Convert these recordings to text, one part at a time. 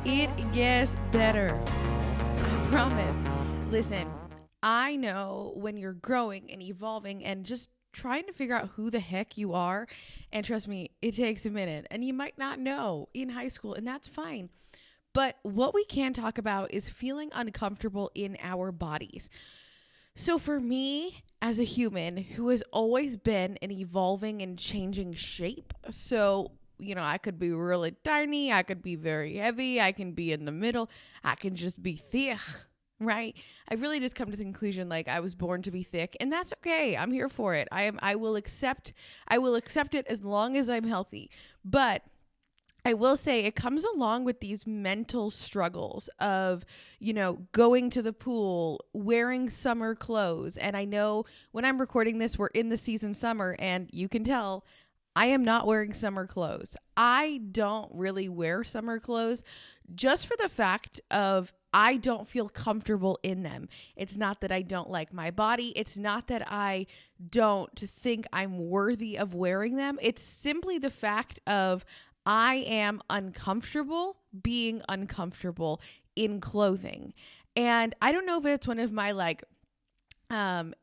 It gets better. I promise. Listen, I know when you're growing and evolving and just trying to figure out who the heck you are. And trust me, it takes a minute. And you might not know in high school, and that's fine. But what we can talk about is feeling uncomfortable in our bodies. So, for me, as a human who has always been an evolving and changing shape, I could be really tiny, I could be very heavy, I can be in the middle, I can just be thick, right? I've really just come to the conclusion like I was born to be thick, and that's okay. I'm here for it. I will accept it as long as I'm healthy. But I will say it comes along with these mental struggles of, going to the pool, wearing summer clothes. And I know when I'm recording this, we're in the season summer, and you can tell I am not wearing summer clothes. I don't really wear summer clothes just for the fact of I don't feel comfortable in them. It's not that I don't like my body. It's not that I don't think I'm worthy of wearing them. It's simply the fact of I am uncomfortable being uncomfortable in clothing. And I don't know if it's one of my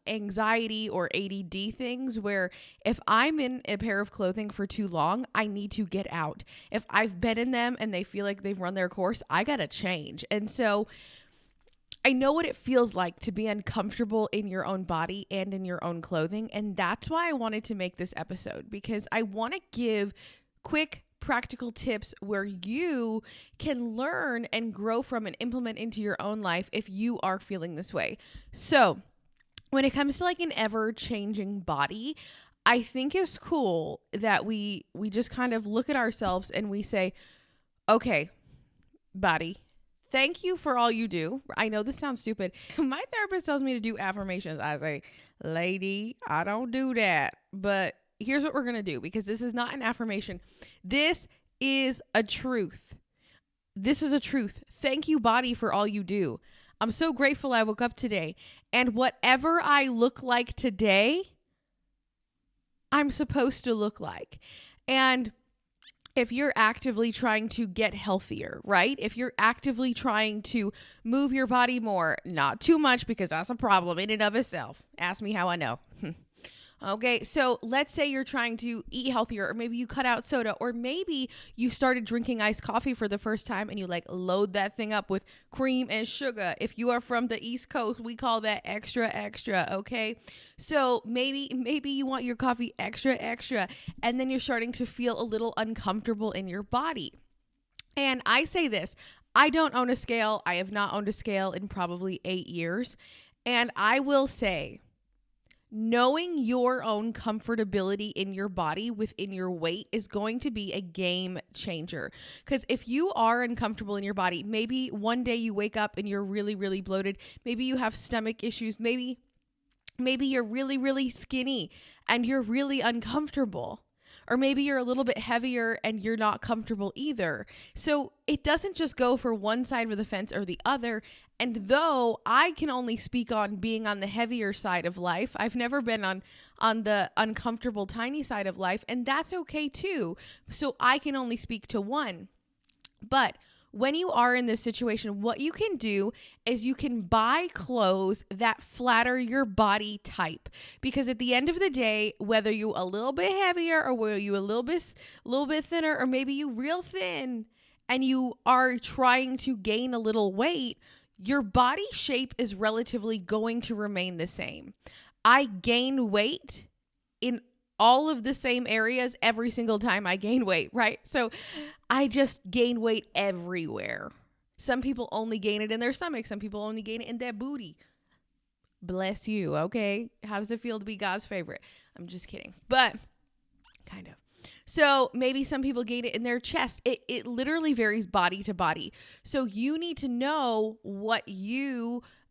anxiety or ADD things where if I'm in a pair of clothing for too long, I need to get out. If I've been in them and they feel like they've run their course, I got to change. And so I know what it feels like to be uncomfortable in your own body and in your own clothing. And that's why I wanted to make this episode, because I want to give quick practical tips where you can learn and grow from and implement into your own life if you are feeling this way. So, when it comes to like an ever changing body, I think it's cool that we just kind of look at ourselves and we say, okay, body, thank you for all you do. I know this sounds stupid. My therapist tells me to do affirmations. I say, lady, I don't do that. But here's what we're going to do, because this is not an affirmation. This is a truth. This is a truth. Thank you, body, for all you do. I'm so grateful I woke up today. And whatever I look like today, I'm supposed to look like. And if you're actively trying to get healthier, right? If you're actively trying to move your body more, not too much, because that's a problem in and of itself. Ask me how I know. Okay, so let's say you're trying to eat healthier, or maybe you cut out soda, or maybe you started drinking iced coffee for the first time and you load that thing up with cream and sugar. If you are from the East Coast, we call that extra, extra, okay? So maybe you want your coffee extra, extra, and then you're starting to feel a little uncomfortable in your body. And I say this, I don't own a scale. I have not owned a scale in probably 8 years. And I will say, knowing your own comfortability in your body within your weight is going to be a game changer. Because if you are uncomfortable in your body, maybe one day you wake up and you're really, really bloated. Maybe you have stomach issues. Maybe you're really, really skinny and you're really uncomfortable. Or maybe you're a little bit heavier and you're not comfortable either. So it doesn't just go for one side of the fence or the other. And though I can only speak on being on the heavier side of life, I've never been on the uncomfortable tiny side of life, and that's okay too. So I can only speak to one. But when you are in this situation, what you can do is you can buy clothes that flatter your body type. Because at the end of the day, whether you a little bit heavier or whether you a little bit thinner, or maybe you real thin and you are trying to gain a little weight, your body shape is relatively going to remain the same. I gain weight in all of the same areas every single time I gain weight, right? So I just gain weight everywhere. Some people only gain it in their stomach. Some people only gain it in their booty. Bless you, okay? How does it feel to be God's favorite? I'm just kidding, but kind of. So maybe some people gain it in their chest. It literally varies body to body. So you need to know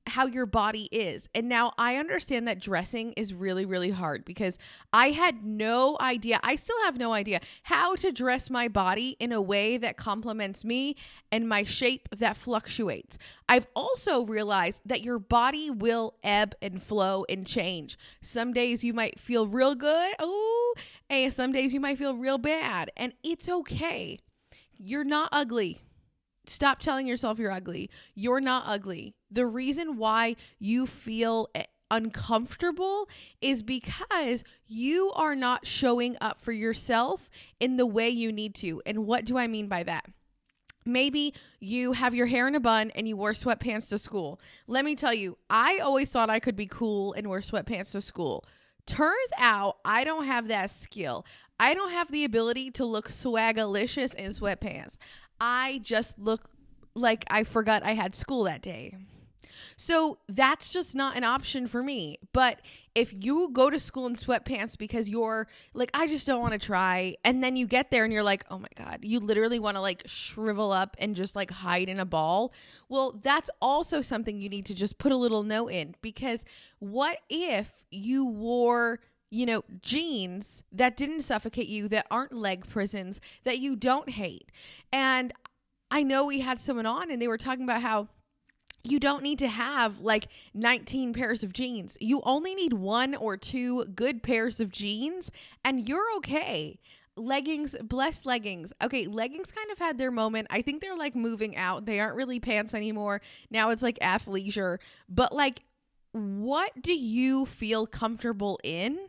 how your body is. And now I understand that dressing is really, really hard, because I had no idea. I still have no idea how to dress my body in a way that complements me and my shape that fluctuates. I've also realized that your body will ebb and flow and change. Some days you might feel real good. Oh, and some days you might feel real bad. And it's okay. You're not ugly. Stop telling yourself you're ugly. You're not ugly. The reason why you feel uncomfortable is because you are not showing up for yourself in the way you need to. And what do I mean by that? Maybe you have your hair in a bun and you wore sweatpants to school. Let me tell you, I always thought I could be cool and wear sweatpants to school. Turns out I don't have that skill. I don't have the ability to look swagalicious in sweatpants. I just look like I forgot I had school that day. So that's just not an option for me. But if you go to school in sweatpants because you're like, I just don't want to try, and then you get there and you're like, oh my God, you literally want to like shrivel up and just like hide in a ball. Well, that's also something you need to just put a little note in, because what if you wore, you know, jeans that didn't suffocate you, that aren't leg prisons, that you don't hate? And I know we had someone on and they were talking about how you don't need to have like 19 pairs of jeans. You only need 1 or 2 good pairs of jeans and you're okay. Leggings, bless Leggings. Okay, Leggings kind of had their moment. I think they're like moving out. They aren't really pants anymore. Now it's like athleisure. But like, what do you feel comfortable in?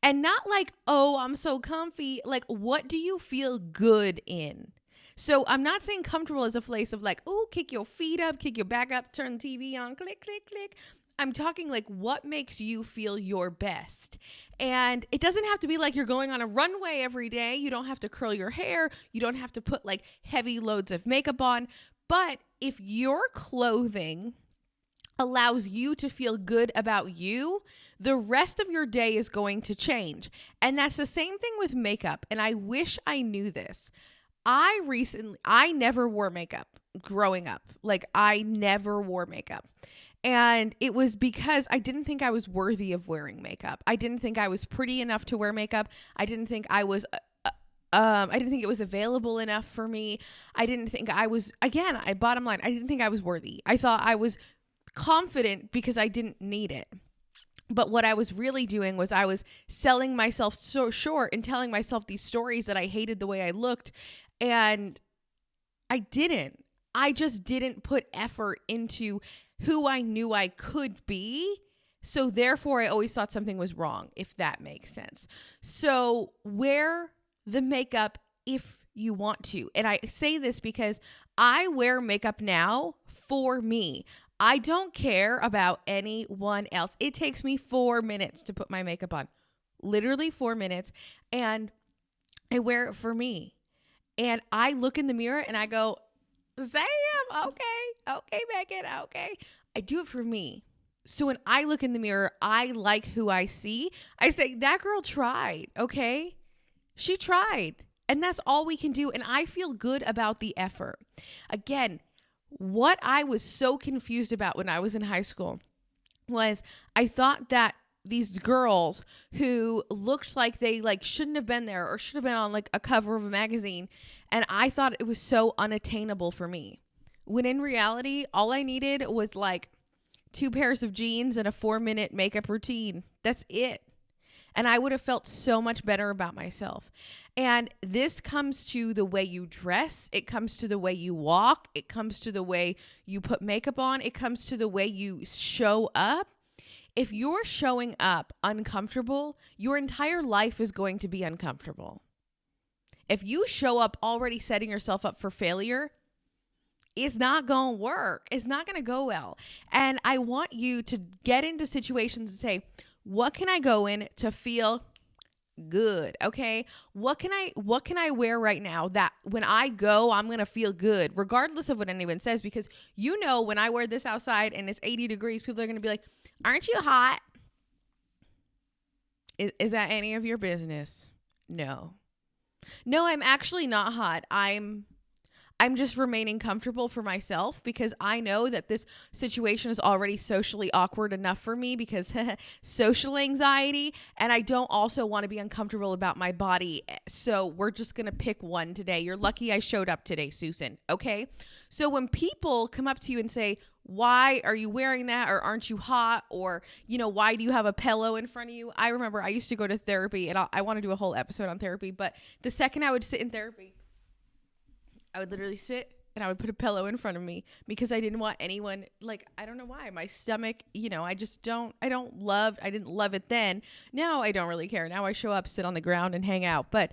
And not like, oh, I'm so comfy. Like, what do you feel good in? So I'm not saying comfortable as a place of like, oh, kick your feet up, kick your back up, turn the TV on, click, click, click. I'm talking like what makes you feel your best. And it doesn't have to be like you're going on a runway every day. You don't have to curl your hair. You don't have to put like heavy loads of makeup on. But if your clothing allows you to feel good about you, the rest of your day is going to change. And that's the same thing with makeup. And I wish I knew this. I never wore makeup growing up. Like, I never wore makeup. And it was because I didn't think I was worthy of wearing makeup. I didn't think I was pretty enough to wear makeup. I didn't think it was available enough for me. I didn't think I was, again, bottom line, I didn't think I was worthy. I thought I was confident because I didn't need it. But what I was really doing was I was selling myself so short and telling myself these stories that I hated the way I looked. And I just didn't put effort into who I knew I could be. So therefore, I always thought something was wrong, if that makes sense. So wear the makeup if you want to. And I say this because I wear makeup now for me. I don't care about anyone else. It takes me 4 minutes to put my makeup on. Literally 4 minutes. And I wear it for me. And I look in the mirror and I go, Sam, okay, Megan, okay. I do it for me. So when I look in the mirror, I like who I see. I say, that girl tried, okay? She tried. And that's all we can do. And I feel good about the effort. Again, what I was so confused about when I was in high school was I thought that these girls who looked like they like shouldn't have been there or should have been on like a cover of a magazine, and I thought it was so unattainable for me. When in reality, all I needed was like 2 pairs of jeans and a 4-minute makeup routine. That's it. And I would have felt so much better about myself. And this comes to the way you dress. It comes to the way you walk. It comes to the way you put makeup on. It comes to the way you show up. If you're showing up uncomfortable, your entire life is going to be uncomfortable. If you show up already setting yourself up for failure, it's not going to work. It's not going to go well. And I want you to get into situations and say, what can I go in to feel good? Okay. What can I wear right now that when I go, I'm going to feel good, regardless of what anyone says, because you know, when I wear this outside and it's 80 degrees, people are going to be like, aren't you hot? Is that any of your business? No, I'm actually not hot. I'm just remaining comfortable for myself because I know that this situation is already socially awkward enough for me because social anxiety, and I don't also want to be uncomfortable about my body. So we're just going to pick one today. You're lucky I showed up today, Susan. Okay. So when people come up to you and say, why are you wearing that? Or aren't you hot? Or, you know, why do you have a pillow in front of you? I remember I used to go to therapy, and I want to do a whole episode on therapy, but the second I would sit in therapy, I would literally sit and I would put a pillow in front of me because I didn't want anyone, like, I don't know why, my stomach, I didn't love it then. Now I don't really care. Now I show up, sit on the ground and hang out. But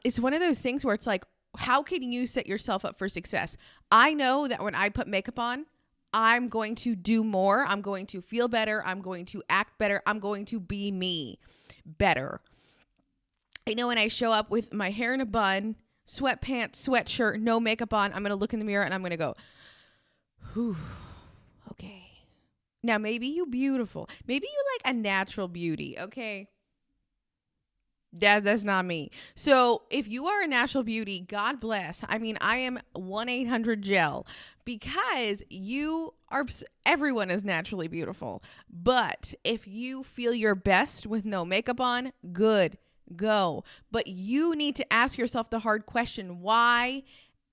it's one of those things where it's like, how can you set yourself up for success? I know that when I put makeup on, I'm going to do more. I'm going to feel better. I'm going to act better. I'm going to be me better. I know when I show up with my hair in a bun, sweatpants, sweatshirt, no makeup on, I'm going to look in the mirror and I'm going to go, whew, okay. Now, maybe you beautiful. Maybe you like a natural beauty, okay? That's not me. So if you are a natural beauty, God bless. I mean, I am 1-800-GEL because everyone is naturally beautiful. But if you feel your best with no makeup on, good, go. But you need to ask yourself the hard question, why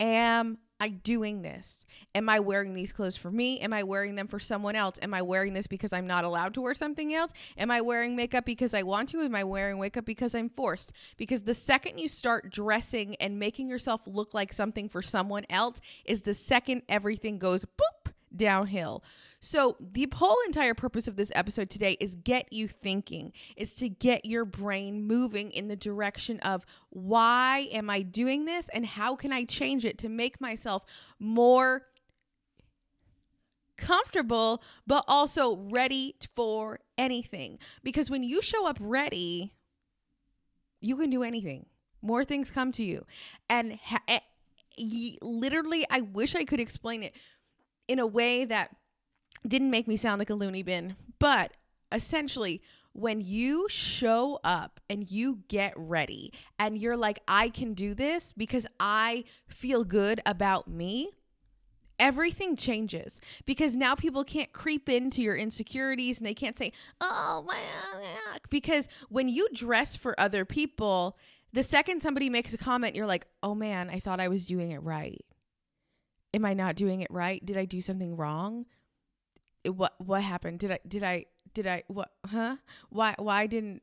am I doing this? Am I wearing these clothes for me? Am I wearing them for someone else? Am I wearing this because I'm not allowed to wear something else? Am I wearing makeup because I want to? Am I wearing makeup because I'm forced? Because the second you start dressing and making yourself look like something for someone else is the second everything goes boop downhill. So the whole entire purpose of this episode today is get you thinking. It's to get your brain moving in the direction of, why am I doing this and how can I change it to make myself more comfortable, but also ready for anything? Because when you show up ready, you can do anything. More things come to you. And literally, I wish I could explain it in a way that didn't make me sound like a loony bin. But essentially, when you show up and you get ready and you're like, I can do this because I feel good about me, everything changes. Because now people can't creep into your insecurities and they can't say, oh, man. Because when you dress for other people, the second somebody makes a comment, you're like, oh man, I thought I was doing it right. Am I not doing it right? Did I do something wrong? What happened? Did I, what, huh? Why didn't,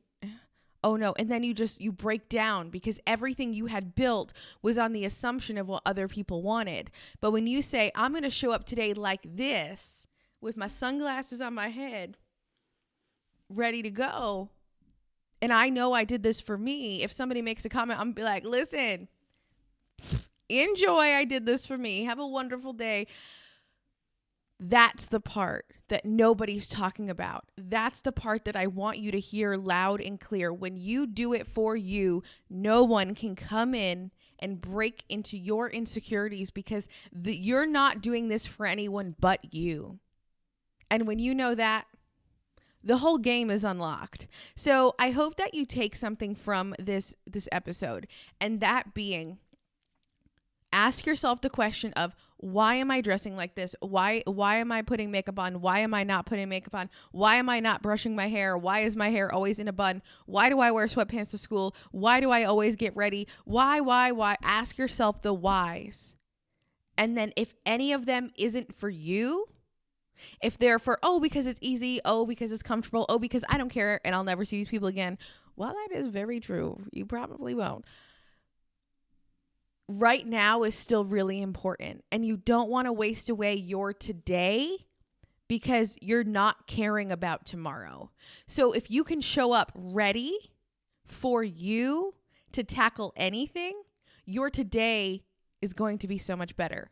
oh no. And then you break down because everything you had built was on the assumption of what other people wanted. But when you say, I'm going to show up today like this with my sunglasses on my head, ready to go. And I know I did this for me. If somebody makes a comment, I'm going to be like, listen, enjoy. I did this for me. Have a wonderful day. That's the part that nobody's talking about. That's the part that I want you to hear loud and clear. When you do it for you, no one can come in and break into your insecurities because you're not doing this for anyone but you. And when you know that, the whole game is unlocked. So I hope that you take something from this episode, and that being, ask yourself the question of, why am I dressing like this? Why am I putting makeup on? Why am I not putting makeup on? Why am I not brushing my hair? Why is my hair always in a bun? Why do I wear sweatpants to school? Why do I always get ready? Why? Ask yourself the whys. And then if any of them isn't for you, if they're for, oh, because it's easy, oh, because it's comfortable, oh, because I don't care and I'll never see these people again. Well, that is very true. You probably won't. Right now is still really important, and you don't want to waste away your today because you're not caring about tomorrow. So if you can show up ready for you to tackle anything, your today is going to be so much better.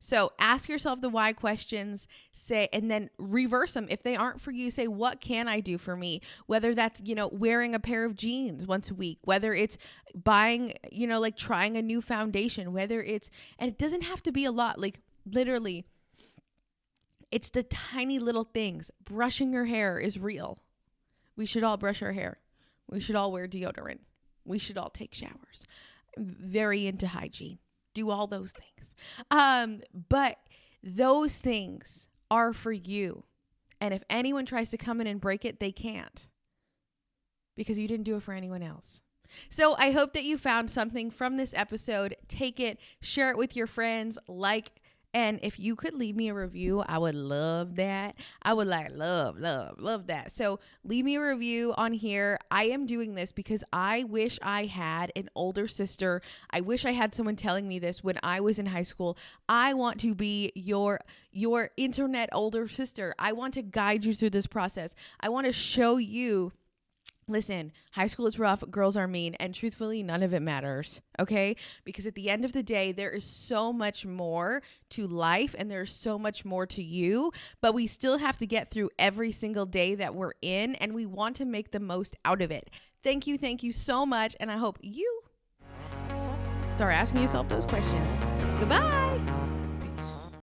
So ask yourself the why questions, and then reverse them. If they aren't for you, say, what can I do for me? Whether that's, wearing a pair of jeans once a week, whether it's buying, like trying a new foundation, and it doesn't have to be a lot, like literally it's the tiny little things. Brushing your hair is real. We should all brush our hair. We should all wear deodorant. We should all take showers. I'm very into hygiene. Do all those things. But those things are for you. And if anyone tries to come in and break it, they can't. Because you didn't do it for anyone else. So I hope that you found something from this episode. Take it, share it with your friends, like And if you could leave me a review, I would love that. I would like love that. So leave me a review on here. I am doing this because I wish I had an older sister. I wish I had someone telling me this when I was in high school. I want to be your internet older sister. I want to guide you through this process. I want to show you, listen, high school is rough, girls are mean, and truthfully, none of it matters, okay? Because at the end of the day, there is so much more to life and there's so much more to you, but we still have to get through every single day that we're in, and we want to make the most out of it. Thank you so much, and I hope you start asking yourself those questions. Goodbye.